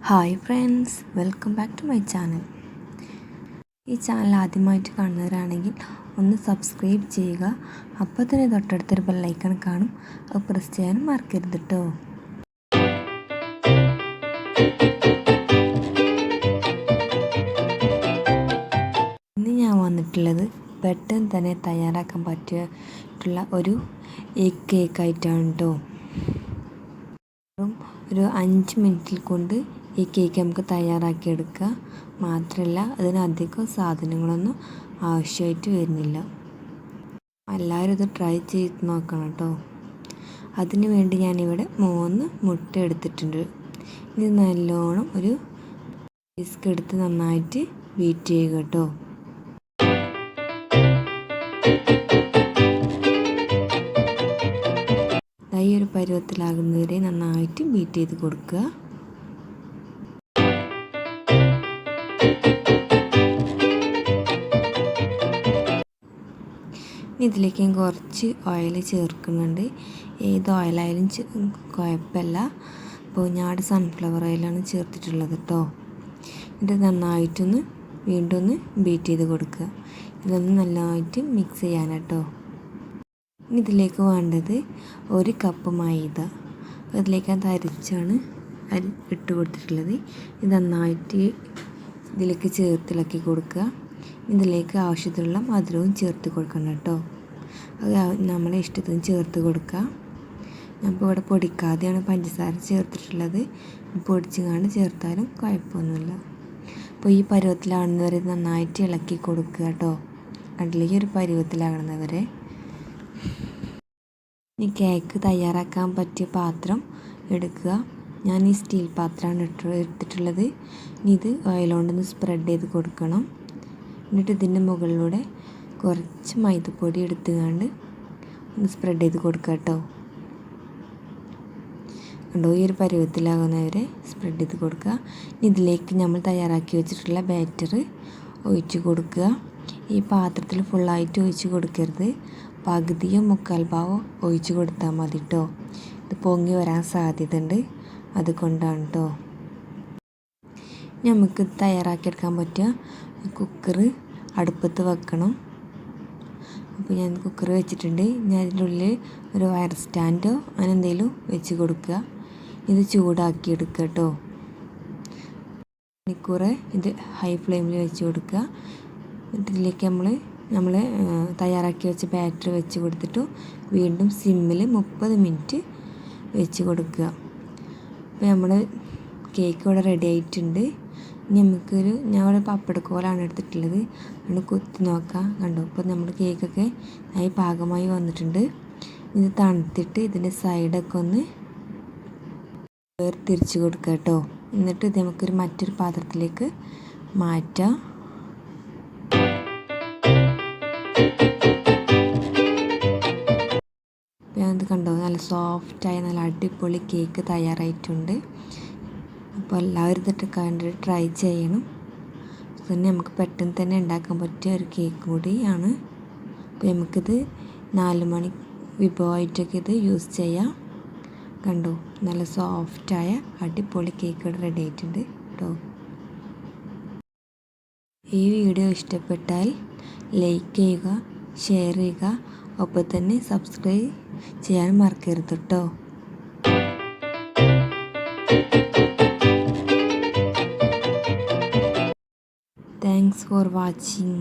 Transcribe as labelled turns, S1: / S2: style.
S1: Hi friends, welcome back to my channel. ഈ channel ആദ്യമായിട്ട് കാണുന്നവരാണെങ്കിൽ ഒന്ന് സബ്സ്ക്രൈബ് ചെയ്യുക. അപ്പോൾ തന്നെ തൊട്ടടുത്തൊരു ബെല്ലൈക്കൺ കാണും, അത് പ്രസ് ചെയ്യാനും മറക്കരുത് കേട്ടോ. ഇന്ന് ഞാൻ വന്നിട്ടുള്ളത് പെട്ടെന്ന് തന്നെ തയ്യാറാക്കാൻ പറ്റിയിട്ടുള്ള ഒരു എഗ് കേക്കായിട്ടാണ് കേട്ടോ. ഒരു 5 മിനിറ്റിൽ കൊണ്ട് ഈ കേക്ക് നമുക്ക് തയ്യാറാക്കിയെടുക്കുക. മാത്രമല്ല അതിനധികം സാധനങ്ങളൊന്നും ആവശ്യമായിട്ട് വരുന്നില്ല. എല്ലാവരും ഇത് ട്രൈ ചെയ്ത് നോക്കണം കേട്ടോ. അതിന് വേണ്ടി ഞാനിവിടെ 3 മുട്ട എടുത്തിട്ടുണ്ട്. ഇത് നല്ലോണം ഒരു വിസ്ക് എടുത്ത് നന്നായിട്ട് ബീറ്റ് ചെയ്യുക കേട്ടോ. ഈ ഒരു പരുവത്തിലാകുന്നവരെ നന്നായിട്ട് ബീറ്റ് ചെയ്ത് കൊടുക്കുക. ഇതിലേക്ക് ഞാൻ കുറച്ച് ഓയിൽ ചേർക്കുന്നുണ്ട്. ഏത് ഓയിലായാലും കുഴപ്പമില്ല. അപ്പോൾ ഞാൻ സൺഫ്ലവർ ഓയിലാണ് ചേർത്തിട്ടുള്ളത് കേട്ടോ. ഇത് നന്നായിട്ടൊന്ന് വീണ്ടും ഒന്ന് ബീറ്റ് ചെയ്ത് കൊടുക്കുക. ഇതൊന്ന് നന്നായിട്ട് മിക്സ് ചെയ്യാൻ കേട്ടോ. ഇതിലേക്ക് വേണ്ടത് 1 കപ്പ് മൈദ. അതിലേക്ക് അത് അരിച്ചാണ് ഇട്ട് കൊടുത്തിട്ടുള്ളത്. ഇത് നന്നായിട്ട് ഇതിലേക്ക് ചേർത്തിളക്കി കൊടുക്കുക. ഇതിലേക്ക് ആവശ്യത്തിനുള്ള മധുരവും ചേർത്ത് കൊടുക്കണം കേട്ടോ. അത് നമ്മളെ ഇഷ്ടത്തിന് ചേർത്ത് കൊടുക്കുക. ഞാനിപ്പോൾ ഇവിടെ പൊടിക്കാതെയാണ് പഞ്ചസാര ചേർത്തിട്ടുള്ളത്. പൊടിച്ചുകൊണ്ട് ചേർത്താലും കുഴപ്പമൊന്നുമില്ല. അപ്പോൾ ഈ പരുവത്തിലാകുന്നവരെ നന്നായിട്ട് ഇളക്കി കൊടുക്കുക കേട്ടോ. അതിലേക്ക് ഒരു പരുവത്തിലാകുന്നവരെ. ഈ കേക്ക് തയ്യാറാക്കാൻ പറ്റിയ പാത്രം എടുക്കുക. ഞാൻ ഈ സ്റ്റീൽ പാത്രമാണ് എടുത്തിട്ടുള്ളത്. ഇത് ഓയിൽ കൊണ്ടൊന്ന് സ്പ്രെഡ് ചെയ്ത് കൊടുക്കണം. എന്നിട്ട് ഇതിൻ്റെ മുകളിലൂടെ കുറച്ച് മൈദപ്പൊടി എടുത്തുകൊണ്ട് ഒന്ന് സ്പ്രെഡ് ചെയ്ത് കൊടുക്കുക കേട്ടോ. കണ്ടോ, ഈ ഒരു പരുവത്തിലാകുന്നവരെ സ്പ്രെഡ് ചെയ്ത് കൊടുക്കുക. ഇതിലേക്ക് നമ്മൾ തയ്യാറാക്കി വെച്ചിട്ടുള്ള ബാറ്റർ ഒഴിച്ച് കൊടുക്കുക. ഈ പാത്രത്തിൽ ഫുള്ളായിട്ട് ഒഴിച്ച് കൊടുക്കരുത്. പകുതിയോ 1/4 ഭാഗമോ ഒഴിച്ച് കൊടുത്താൽ മതി കേട്ടോ. ഇത് പൊങ്ങി വരാൻ സാധ്യതയുണ്ട്, അതുകൊണ്ടാണ് കേട്ടോ. നമുക്ക് തയ്യാറാക്കിയെടുക്കാൻ പറ്റിയ കുക്കർ അടുപ്പത്ത് വെക്കണം. അപ്പോൾ ഞാൻ കുക്കർ വെച്ചിട്ടുണ്ട്. ഞാൻ അതിൻ്റെ ഉള്ളിൽ ഒരു വയർ സ്റ്റാൻഡോ അങ്ങനെ എന്തെങ്കിലും വെച്ച് കൊടുക്കുക. ഇത് ചൂടാക്കി എടുക്കുക കേട്ടോ. മണിക്കൂർ ഇത് ഹൈ ഫ്ലെയിമിൽ വെച്ച് കൊടുക്കുക. ഇതിലേക്ക് നമ്മൾ തയ്യാറാക്കി വെച്ച ബാറ്ററി വെച്ച് കൊടുത്തിട്ട് വീണ്ടും സിമ്മിൽ 30 മിനിറ്റ് വെച്ച് കൊടുക്കുക. അപ്പോൾ നമ്മൾ കേക്ക് ഇവിടെ റെഡി ആയിട്ടുണ്ട്. ഇനി ഞാൻ ഇവിടെ പപ്പടക്കോലാണ് എടുത്തിട്ടുള്ളത്. അത് കുത്തി നോക്കാം. കണ്ടോ, ഇപ്പോൾ നമ്മുടെ കേക്കൊക്കെ ആയി പാകമായി വന്നിട്ടുണ്ട്. ഇത് തണുത്തിട്ട് ഇതിൻ്റെ സൈഡൊക്കെ ഒന്ന് തിരിച്ച് കൊടുക്കുക കേട്ടോ. എന്നിട്ട് ഇത് നമുക്കൊരു മറ്റൊരു പാത്രത്തിലേക്ക് മാറ്റാം. ഞാനത് കണ്ടോ, നല്ല സോഫ്റ്റായ നല്ല അടിപൊളി കേക്ക് തയ്യാറായിട്ടുണ്ട്. അപ്പോൾ എല്ലാവരും ഇതൊക്കെ കണ്ടിട്ട് ട്രൈ ചെയ്യണം. തന്നെ നമുക്ക് പെട്ടെന്ന് തന്നെ ഉണ്ടാക്കാൻ പറ്റിയ ഒരു കേക്ക് കൂടിയാണ്. അപ്പോൾ നമുക്കിത് 4 മണി വിഭവമായിട്ടൊക്കെ ഇത് യൂസ് ചെയ്യാം. കണ്ടോ, നല്ല സോഫ്റ്റായ അടിപൊളി കേക്ക് റെഡി ആയിട്ടുണ്ട് കേട്ടോ. ഈ വീഡിയോ ഇഷ്ടപ്പെട്ടാൽ ലൈക്ക് ചെയ്യുക, ഷെയർ ചെയ്യുക, ഒപ്പം തന്നെ സബ്സ്ക്രൈബ് ചെയ്യാൻ മറക്കരുത് കേട്ടോ. Thanks for watching.